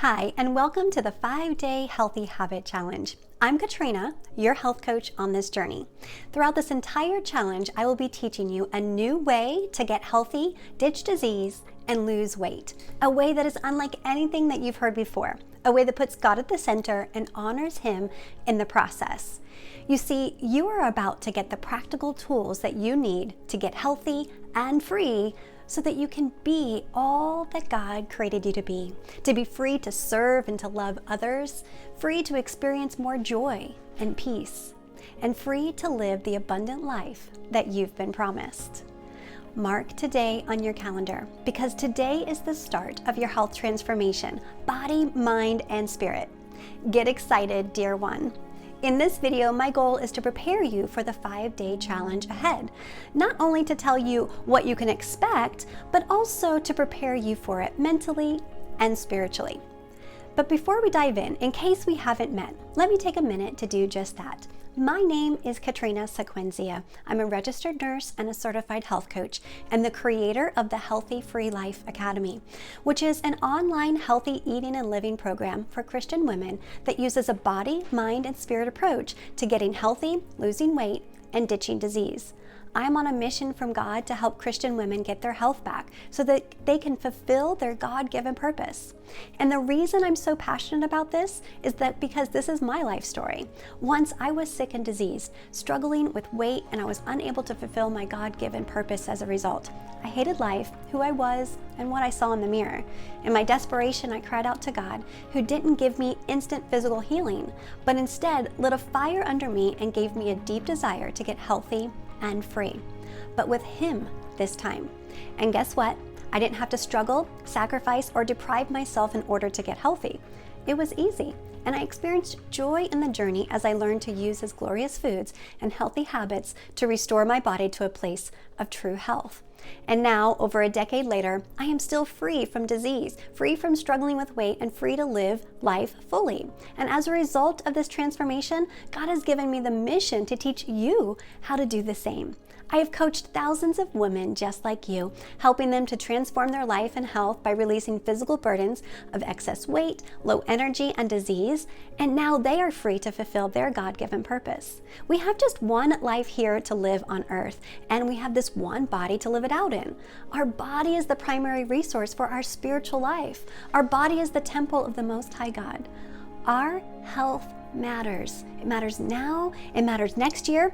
Hi, and welcome to the 5-Day Healthy Habit Challenge. I'm Katrina, your health coach on this journey. Throughout this entire challenge, I will be teaching you a new way to get healthy, ditch disease, and lose weight. A way that is unlike anything that you've heard before. A way that puts God at the center and honors Him in the process. You see, you are about to get the practical tools that you need to get healthy and free so that you can be all that God created you to be free to serve and to love others, free to experience more joy and peace, and free to live the abundant life that you've been promised. Mark today on your calendar, because today is the start of your health transformation, body, mind, and spirit. Get excited, dear one. In this video, my goal is to prepare you for the 5-day challenge ahead. Not only to tell you what you can expect, but also to prepare you for it mentally and spiritually. But before we dive in case we haven't met, let me take a minute to do just that. My name is Katrina Sequenzia. I'm a registered nurse and a certified health coach and the creator of the Healthy Free Life Academy, which is an online healthy eating and living program for Christian women that uses a body, mind, and spirit approach to getting healthy, losing weight, and ditching disease. I'm on a mission from God to help Christian women get their health back so that they can fulfill their God-given purpose. And the reason I'm so passionate about this is that because this is my life story. Once I was sick and diseased, struggling with weight, and I was unable to fulfill my God-given purpose as a result. I hated life, who I was, and what I saw in the mirror. In my desperation, I cried out to God, who didn't give me instant physical healing, but instead lit a fire under me and gave me a deep desire to get healthy and free, but with Him this time. And guess what? I didn't have to struggle, sacrifice, or deprive myself in order to get healthy. It was easy, and I experienced joy in the journey as I learned to use His glorious foods and healthy habits to restore my body to a place of true health. And now, over a decade later, I am still free from disease, free from struggling with weight, and free to live life fully. And as a result of this transformation, God has given me the mission to teach you how to do the same. I have coached thousands of women just like you, helping them to transform their life and health by releasing physical burdens of excess weight, low energy, and disease, and now they are free to fulfill their God-given purpose. We have just one life here to live on earth, and we have this one body to live it out in. Our body is the primary resource for our spiritual life. Our body is the temple of the Most High God. Our health matters. It matters now, it matters next year,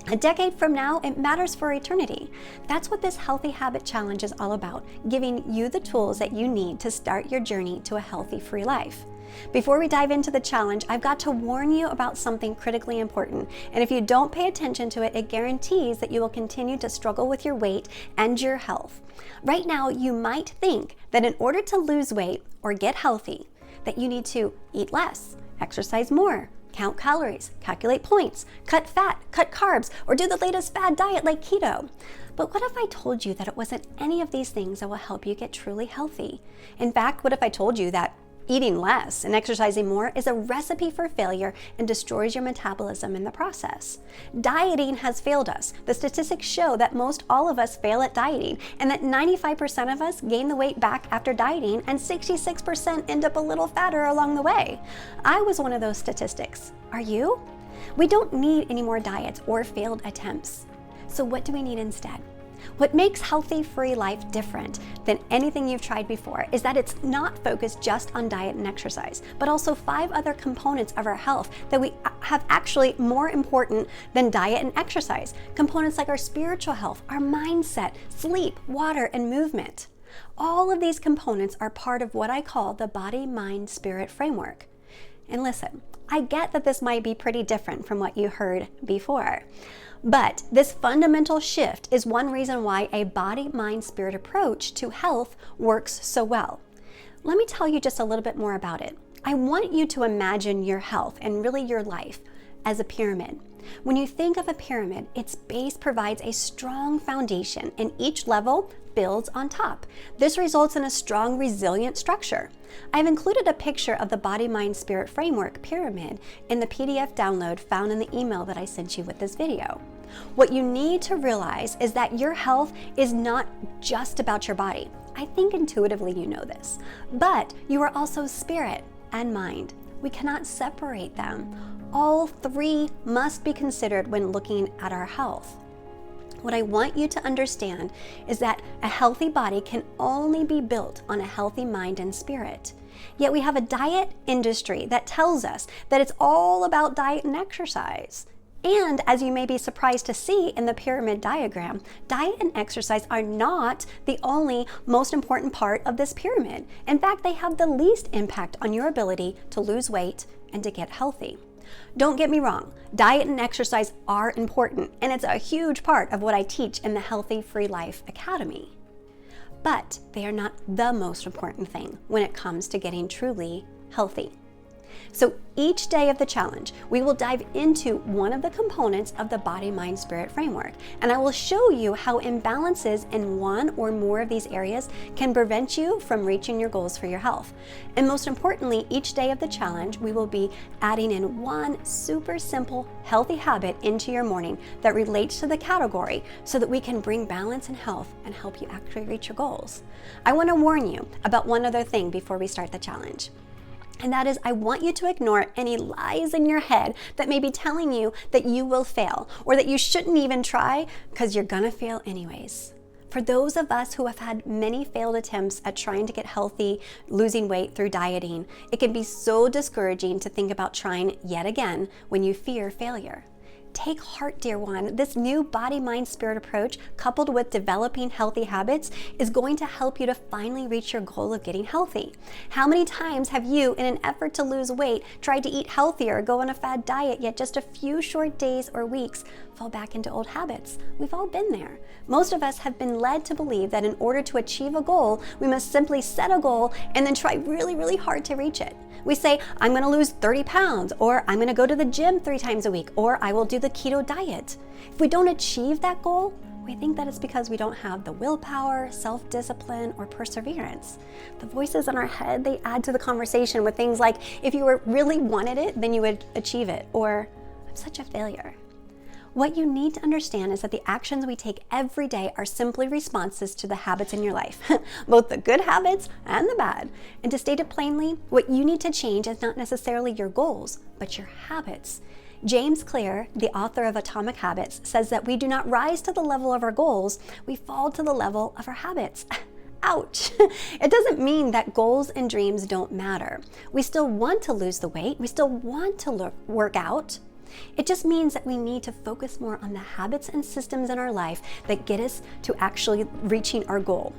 a decade from now, it matters for eternity. That's what this Healthy Habit Challenge is all about, giving you the tools that you need to start your journey to a healthy, free life. Before we dive into the challenge, I've got to warn you about something critically important. And if you don't pay attention to it, it guarantees that you will continue to struggle with your weight and your health. Right now, you might think that in order to lose weight or get healthy, that you need to eat less, exercise more, count calories, calculate points, cut fat, cut carbs, or do the latest fad diet like keto. But what if I told you that it wasn't any of these things that will help you get truly healthy? In fact, what if I told you that eating less and exercising more is a recipe for failure and destroys your metabolism in the process? Dieting has failed us. The statistics show that most all of us fail at dieting, and that 95% of us gain the weight back after dieting, and 66% end up a little fatter along the way. I was one of those statistics. Are you? We don't need any more diets or failed attempts. So what do we need instead? What makes Healthy Free Life different than anything you've tried before is that it's not focused just on diet and exercise, but also 5 other components of our health that we have actually more important than diet and exercise. Components like our spiritual health, our mindset, sleep, water, and movement. All of these components are part of what I call the body, mind, spirit framework. And listen, I get that this might be pretty different from what you heard before. But this fundamental shift is one reason why a body, mind, spirit approach to health works so well. Let me tell you just a little bit more about it. I want you to imagine your health and really your life as a pyramid. When you think of a pyramid, its base provides a strong foundation, and each level builds on top. This results in a strong, resilient structure. I've included a picture of the Body, Mind, Spirit Framework pyramid in the PDF download found in the email that I sent you with this video. What you need to realize is that your health is not just about your body I think intuitively you know this, but you are also spirit and mind. We cannot separate them. All three must be considered when looking at our health. What I want you to understand is that a healthy body can only be built on a healthy mind and spirit. Yet we have a diet industry that tells us that it's all about diet and exercise. And as you may be surprised to see in the pyramid diagram, diet and exercise are not the only most important part of this pyramid. In fact, they have the least impact on your ability to lose weight and to get healthy. Don't get me wrong, diet and exercise are important, and it's a huge part of what I teach in the Healthy Free Life Academy. But they are not the most important thing when it comes to getting truly healthy. So each day of the challenge, we will dive into one of the components of the body, mind, spirit framework. And I will show you how imbalances in one or more of these areas can prevent you from reaching your goals for your health. And most importantly, each day of the challenge, we will be adding in one super simple healthy habit into your morning that relates to the category so that we can bring balance and health and help you actually reach your goals. I want to warn you about one other thing before we start the challenge. And that is, I want you to ignore any lies in your head that may be telling you that you will fail or that you shouldn't even try because you're gonna fail anyways. For those of us who have had many failed attempts at trying to get healthy, losing weight through dieting, it can be so discouraging to think about trying yet again when you fear failure. Take heart, dear one. This new body, mind, spirit approach, coupled with developing healthy habits, is going to help you to finally reach your goal of getting healthy. How many times have you, in an effort to lose weight, tried to eat healthier, go on a fad diet, yet just a few short days or weeks fall back into old habits? We've all been there. Most of us have been led to believe that in order to achieve a goal, we must simply set a goal and then try really, really hard to reach it. We say, I'm going to lose 30 pounds, or I'm going to go to the gym 3 times a week, or I will do the keto diet. If we don't achieve that goal, we think that it's because we don't have the willpower, self-discipline, or perseverance. The voices in our head, they add to the conversation with things like, if you really wanted it, then you would achieve it, or I'm such a failure. What you need to understand is that the actions we take every day are simply responses to the habits in your life, both the good habits and the bad. And to state it plainly, what you need to change is not necessarily your goals, but your habits. James Clear, the author of Atomic Habits, says that we do not rise to the level of our goals, we fall to the level of our habits. Ouch! It doesn't mean that goals and dreams don't matter. We still want to lose the weight, we still want to work out. It just means that we need to focus more on the habits and systems in our life that get us to actually reaching our goal.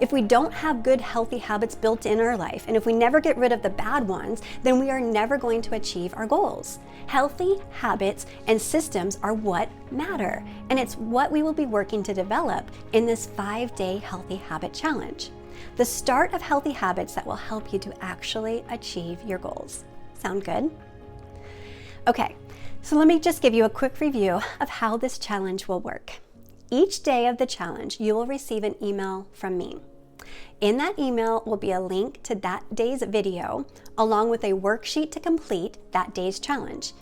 If we don't have good, healthy habits built in our life, and if we never get rid of the bad ones, then we are never going to achieve our goals. Healthy habits and systems are what matter, and it's what we will be working to develop in this 5-day Healthy Habit Challenge. The start of healthy habits that will help you to actually achieve your goals. Sound good? Okay. So let me just give you a quick review of how this challenge will work. Each day of the challenge, you will receive an email from me. In that email will be a link to that day's video, along with a worksheet to complete that day's challenge.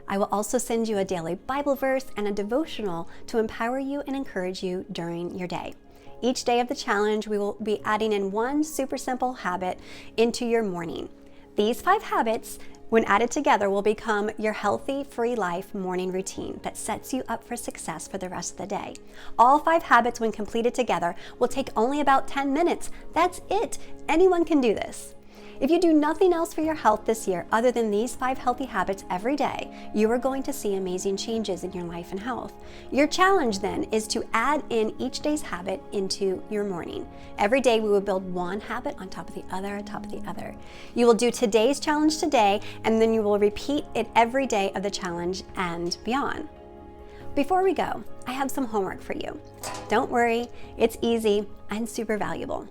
I will also send you a daily Bible verse and a devotional to empower you and encourage you during your day. Each day of the challenge, we will be adding in one super simple habit into your morning. These 5 habits, when added together, will become your Healthy Free Life morning routine that sets you up for success for the rest of the day. All 5 habits, when completed together, will take only about 10 minutes. That's it. Anyone can do this. If you do nothing else for your health this year other than these 5 healthy habits every day, you are going to see amazing changes in your life and health. Your challenge then is to add in each day's habit into your morning. Every day we will build one habit on top of the other, on top of the other. You will do today's challenge today, and then you will repeat it every day of the challenge and beyond. Before we go, I have some homework for you. Don't worry, it's easy and super valuable.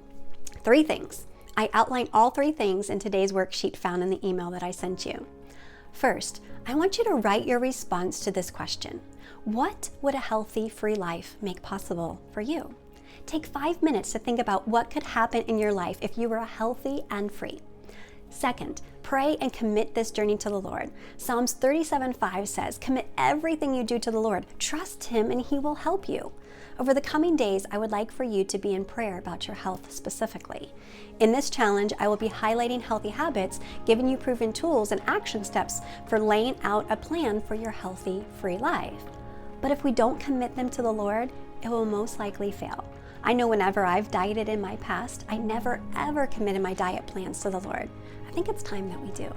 3 things. I outline all 3 things in today's worksheet found in the email that I sent you. First, I want you to write your response to this question. What would a healthy, free life make possible for you? Take 5 minutes to think about what could happen in your life if you were healthy and free. Second, pray and commit this journey to the Lord. Psalms 37:5 says, "Commit everything you do to the Lord. Trust Him and He will help you." Over the coming days, I would like for you to be in prayer about your health specifically. In this challenge, I will be highlighting healthy habits, giving you proven tools and action steps for laying out a plan for your healthy, free life. But if we don't commit them to the Lord, it will most likely fail. I know whenever I've dieted in my past, I never ever committed my diet plans to the Lord. I think it's time that we do.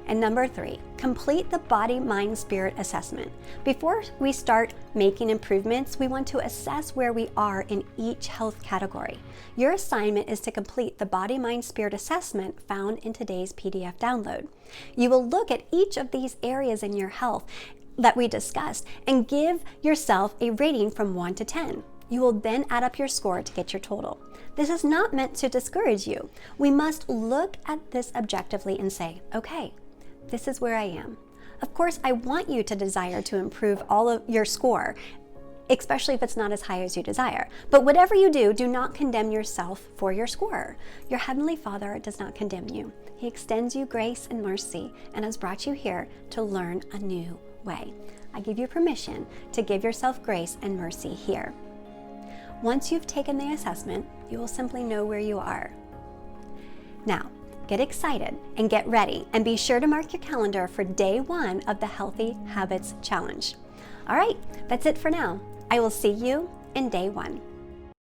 And number 3, complete the body, mind, spirit assessment. Before we start making improvements, we want to assess where we are in each health category. Your assignment is to complete the body, mind, spirit assessment found in today's PDF download. You will look at each of these areas in your health that we discussed and give yourself a rating from 1 to 10. You will then add up your score to get your total. This is not meant to discourage you. We must look at this objectively and say, okay, this is where I am. Of course, I want you to desire to improve all of your score, especially if it's not as high as you desire. But whatever you do, do not condemn yourself for your score. Your Heavenly Father does not condemn you. He extends you grace and mercy and has brought you here to learn a new way. I give you permission to give yourself grace and mercy here. Once you've taken the assessment, you will simply know where you are. Now, get excited and get ready, and be sure to mark your calendar for day 1 of the Healthy Habits Challenge. All right, that's it for now. I will see you in day 1.